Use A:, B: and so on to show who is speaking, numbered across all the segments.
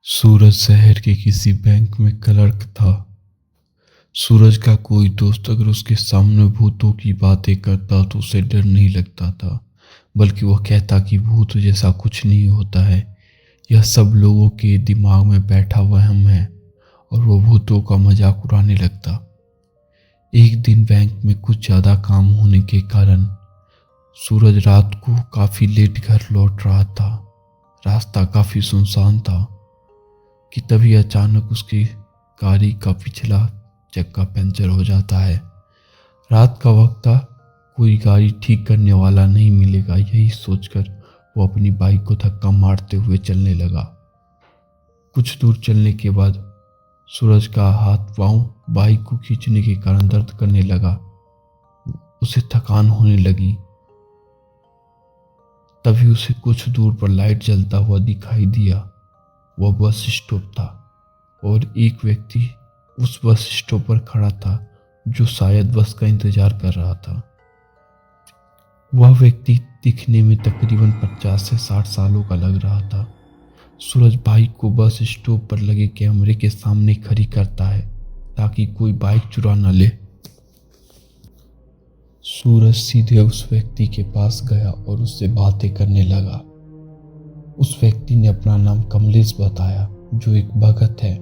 A: सूरज शहर के किसी बैंक में क्लर्क था। सूरज का कोई दोस्त अगर उसके सामने भूतों की बातें करता तो उसे डर नहीं लगता था, बल्कि वह कहता कि भूत जैसा कुछ नहीं होता है। यह सब लोगों के दिमाग में बैठा वहम है और वह भूतों का मजाक उड़ाने लगता। एक दिन बैंक में कुछ ज़्यादा काम होने के कारण सूरज रात को काफ़ी लेट घर लौट रहा था। रास्ता काफ़ी सुनसान था कि तभी अचानक उसकी गाड़ी का पिछला चक्का पंचर हो जाता है। रात का वक्त था, कोई गाड़ी ठीक करने वाला नहीं मिलेगा। यही सोचकर वो अपनी बाइक को धक्का मारते हुए चलने लगा। कुछ दूर चलने के बाद सूरज का हाथ पांव बाइक को खींचने के कारण दर्द करने लगा। उसे थकान होने लगी। तभी उसे कुछ दूर पर लाइट जलता हुआ दिखाई दिया। वह बस स्टॉप था और एक व्यक्ति उस बस स्टॉप पर खड़ा था जो शायद बस का इंतजार कर रहा था। वह व्यक्ति दिखने में तकरीबन 50 से 60 सालों का लग रहा था। सूरज बाइक को बस स्टॉप पर लगे कैमरे के सामने खड़ी करता है ताकि कोई बाइक चुरा न ले। सूरज सीधे उस व्यक्ति के पास गया और उससे बातें करने लगा। उस व्यक्ति ने अपना नाम कमलेश बताया, जो एक भगत है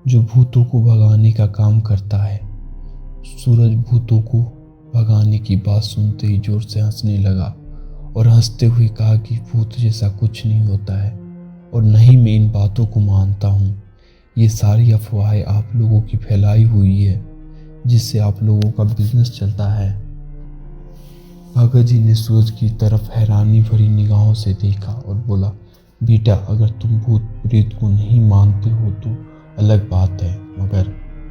A: जो भूतों को भगाने का काम करता है। सूरज भूतों को भगाने की बात सुनते ही जोर से हंसने लगा और हंसते हुए कहा कि भूत जैसा कुछ नहीं होता है और न ही मैं इन बातों को मानता हूँ। ये सारी अफवाहें आप लोगों की फैलाई हुई है जिससे आप लोगों का बिजनेस चलता है। भगत जी ने सूरज की तरफ हैरानी भरी निगाहों से देखा और बोला, बेटा, अगर तुम भूत प्रेत को नहीं मानते हो तो अलग बात है, मगर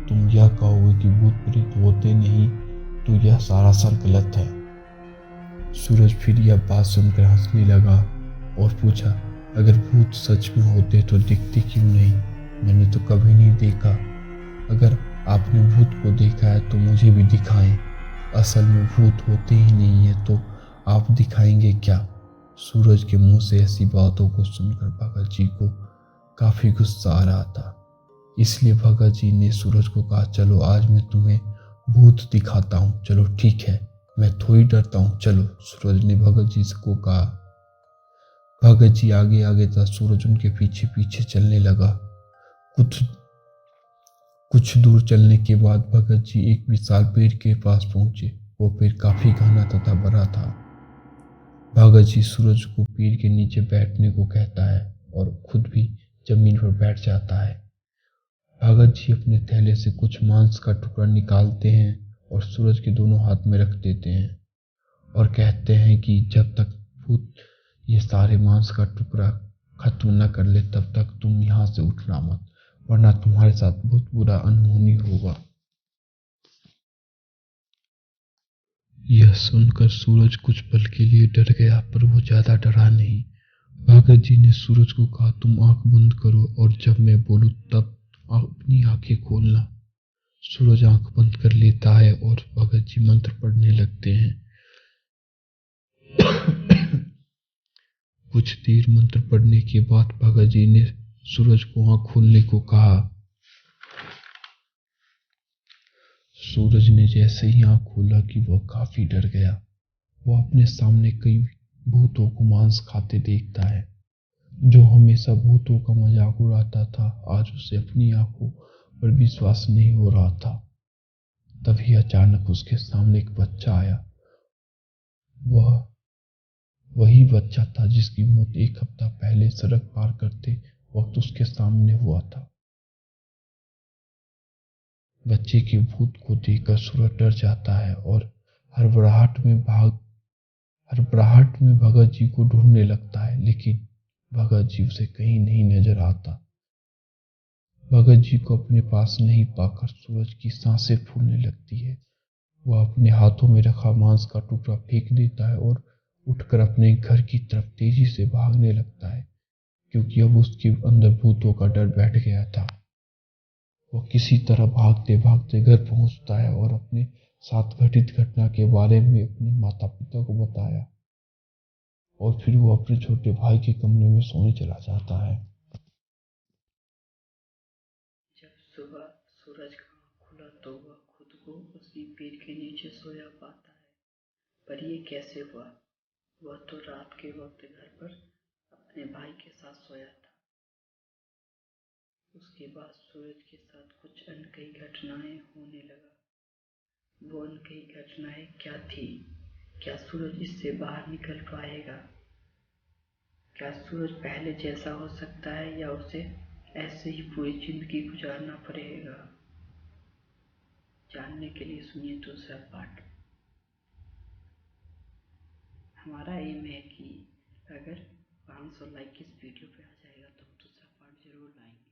A: तुम यह कहोगे कि भूत प्रेत होते नहीं तो यह सारा सर गलत है। सूरज फिर यह बात सुनकर हंसने लगा और पूछा, अगर भूत सच में होते तो दिखते क्यों नहीं? मैंने तो कभी नहीं देखा। अगर आपने भूत को देखा है तो मुझे भी दिखाएं। असल में भूत होते ही नहीं है तो आप दिखाएंगे क्या? सूरज के मुंह से ऐसी बातों को सुनकर भगत जी को काफी गुस्सा आ रहा था। इसलिए भगत जी ने सूरज को कहा, चलो आज मैं तुम्हें भूत दिखाता हूँ। चलो ठीक है, मैं थोड़ी डरता हूँ, चलो। सूरज ने भगत जी को कहा। भगत जी आगे आगे था, सूरज उनके पीछे पीछे चलने लगा। कुछ दूर चलने के बाद भगत जी एक विशाल पेड़ के पास पहुंचे। वो पेड़ काफी घना तथा बड़ा था। भगत जी सूरज को पेड़ के नीचे बैठने को कहता है और खुद भी जमीन पर बैठ जाता है। भगत जी अपने थैले से कुछ मांस का टुकड़ा निकालते हैं और सूरज के दोनों हाथ में रख देते हैं और कहते हैं कि जब तक भूत ये सारे मांस का टुकड़ा खत्म न कर ले तब तक तुम यहाँ से उठना मत, वरना तुम्हारे साथ बहुत बुरा अनहोनी होगा। यह सुनकर सूरज कुछ पल के लिए डर गया, पर वो ज्यादा डरा नहीं। भगत जी ने सूरज को कहा, तुम आंख बंद करो और जब मैं बोलूं तब अपनी आंखें खोलना। सूरज आंख बंद कर लेता है और भगत जी मंत्र पढ़ने लगते हैं। कुछ देर मंत्र पढ़ने के बाद भगत जी ने सूरज को आंख खोलने को कहा। सूरज ने जैसे ही आंख खोला कि वह काफी डर गया। वह अपने सामने कई भूतों को मांस खाते देखता है। जो हमेशा भूतों का मजाक उड़ाता था, आज उसे अपनी आंखों पर विश्वास नहीं हो रहा था। तभी अचानक उसके सामने एक बच्चा आया। वह वही बच्चा था जिसकी मौत एक हफ्ता पहले सड़क पार करते वक्त उसके सामने हुआ था। बच्चे के भूत को देखकर सूरज डर जाता है और हड़बड़ाहट में भगत जी को ढूंढने लगता है, लेकिन भगत जी उसे कहीं नहीं नजर आता। भगत जी को अपने पास नहीं पाकर सूरज की सांसें फूलने लगती है। वह अपने हाथों में रखा मांस का टुकड़ा फेंक देता है और उठकर अपने घर की तरफ तेजी से भागने लगता है, क्योंकि अब उसके अंदर भूतों का डर बैठ गया था। वह किसी तरह भागते भागते घर पहुंचता है और अपने साथ घटित घटना के बारे में अपने माता पिता को बताया और फिर वो अपने छोटे भाई के कमरे में सोने चला जाता है।
B: सुबह सूरज का आँख खुला तो वह खुद को उसी पेड़ के नीचे सोया पाता है। पर ये कैसे हुआ? वह तो रात के वक्त घर पर अपने भाई के साथ सोया था। उसके बाद सूरज के साथ कुछ अनकही घटनाएं होने लगा। वो अनकही घटनाएं क्या थी? क्या सूरज इससे बाहर निकल पाएगा? क्या सूरज पहले जैसा हो सकता है या उसे ऐसे ही पूरी जिंदगी गुजारना पड़ेगा? जानने के लिए सुनिए दूसरा पार्ट। हमारा एम है कि अगर 500 लाइक इस वीडियो पे आ जाएगा तो हम दूसरा पार्ट जरूर लाएंगे।